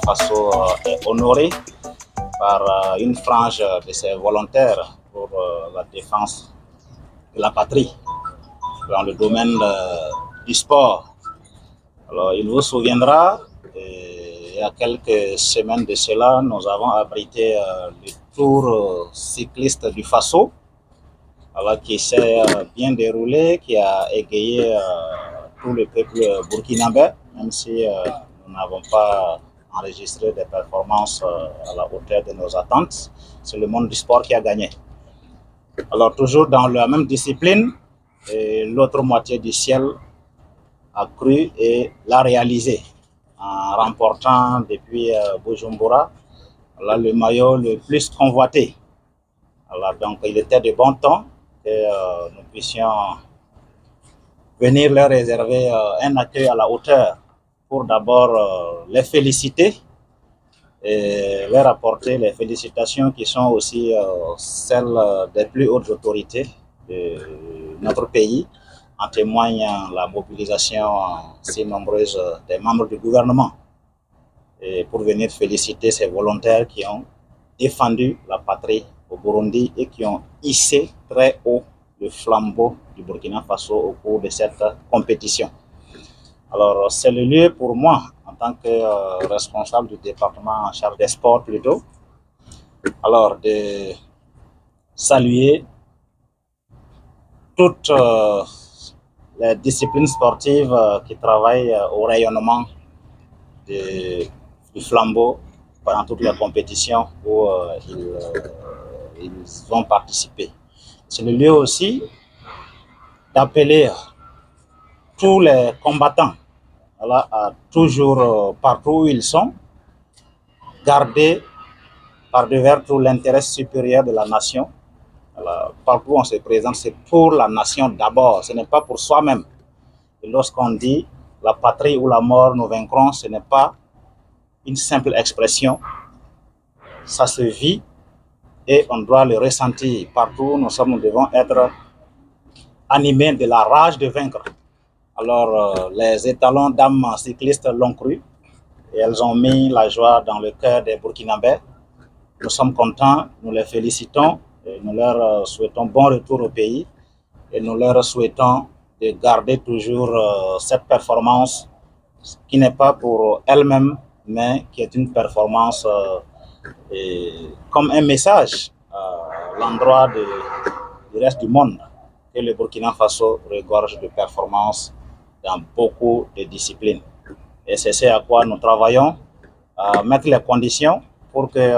Faso est honoré par une frange de ses volontaires pour la défense de la patrie dans le domaine du sport. Alors, il vous souviendra, il y a quelques semaines de cela, nous avons abrité le Tour cycliste du Faso, alors, qui s'est bien déroulé, qui a égayé tout le peuple burkinabé, même si nous n'avons pas enregistré des performances à la hauteur de nos attentes. C'est le monde du sport qui a gagné. Alors, toujours dans la même discipline, l'autre moitié du ciel a cru et l'a réalisé en remportant depuis Bujumbura le maillot le plus convoité. Alors, donc, il était de bon temps que nous puissions venir leur réserver un accueil à la hauteur pour d'abord les féliciter et leur apporter les félicitations qui sont aussi celles des plus hautes autorités de notre pays. En témoigne la mobilisation si nombreuse des membres du gouvernement et pour venir féliciter ces volontaires qui ont défendu la patrie au Burundi et qui ont hissé très haut le flambeau du Burkina Faso au cours de cette compétition. Alors, c'est le lieu pour moi, en tant que responsable du département en charge des sports plutôt, alors de saluer toutes les disciplines sportives qui travaillent au rayonnement du flambeau pendant toutes les compétitions où ils vont participer. C'est le lieu aussi d'appeler tous les combattants à toujours, partout où ils sont, garder par devers tout l'intérêt supérieur de la nation. Alors, partout où on se présente, c'est pour la nation d'abord, ce n'est pas pour soi-même. Et lorsqu'on dit la patrie ou la mort, nous vaincrons, ce n'est pas une simple expression, ça se vit et on doit le ressentir. Partout où nous sommes, nous devons être animés de la rage de vaincre. Alors, les étalons dames cyclistes l'ont cru et elles ont mis la joie dans le cœur des Burkinabés. Nous sommes contents, nous les félicitons et nous leur souhaitons bon retour au pays et nous leur souhaitons de garder toujours cette performance qui n'est pas pour elles-mêmes, mais qui est une performance comme un message à l'endroit du reste du monde, que le Burkina Faso regorge de performances dans beaucoup de disciplines. Et c'est ce à quoi nous travaillons, à mettre les conditions pour que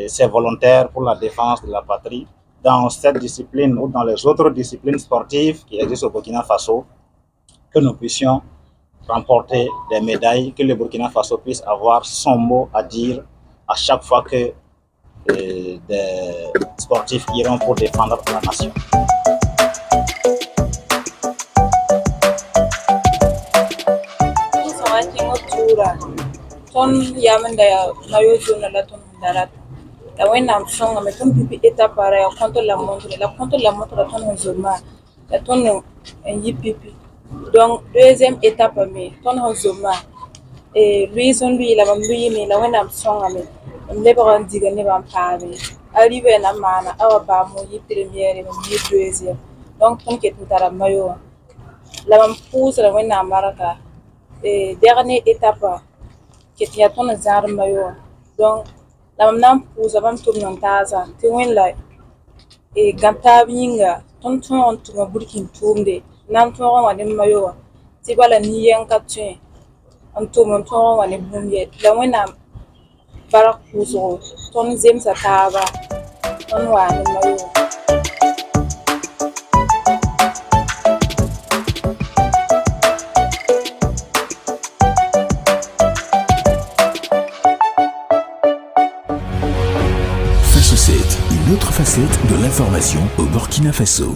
ces volontaires pour la défense de la patrie, dans cette discipline ou dans les autres disciplines sportives qui existent au Burkina Faso, que nous puissions remporter des médailles, que le Burkina Faso puisse avoir son mot à dire à chaque fois que des sportifs iront pour défendre la nation. Ton yamenda ya mayo zona la ton darat la wena mshonga me ton pipi eta para ya contre la montre la ton zoma la ton yi pipi donc deuxième étape me ton zoma et lui son lui la mam lui me la wena mshonga me le ba ndiga ne ba mpave arrivé na mana awa ba mo yi première et yi deuxième donc ton ke tutara mayo la mam pousse la wena maraka et dernière étape qui est ton zar mayo donc la mam pousse avant tout non taza ti wen la et ganta binga ton ma burkin tourne nan ton wa ne mayo ti bala ni yen ka tun on to mon ton wa ne bumye la wena barak pousse ton zem sa taba on wa ne mayo. Une autre facette de l'information au Burkina Faso.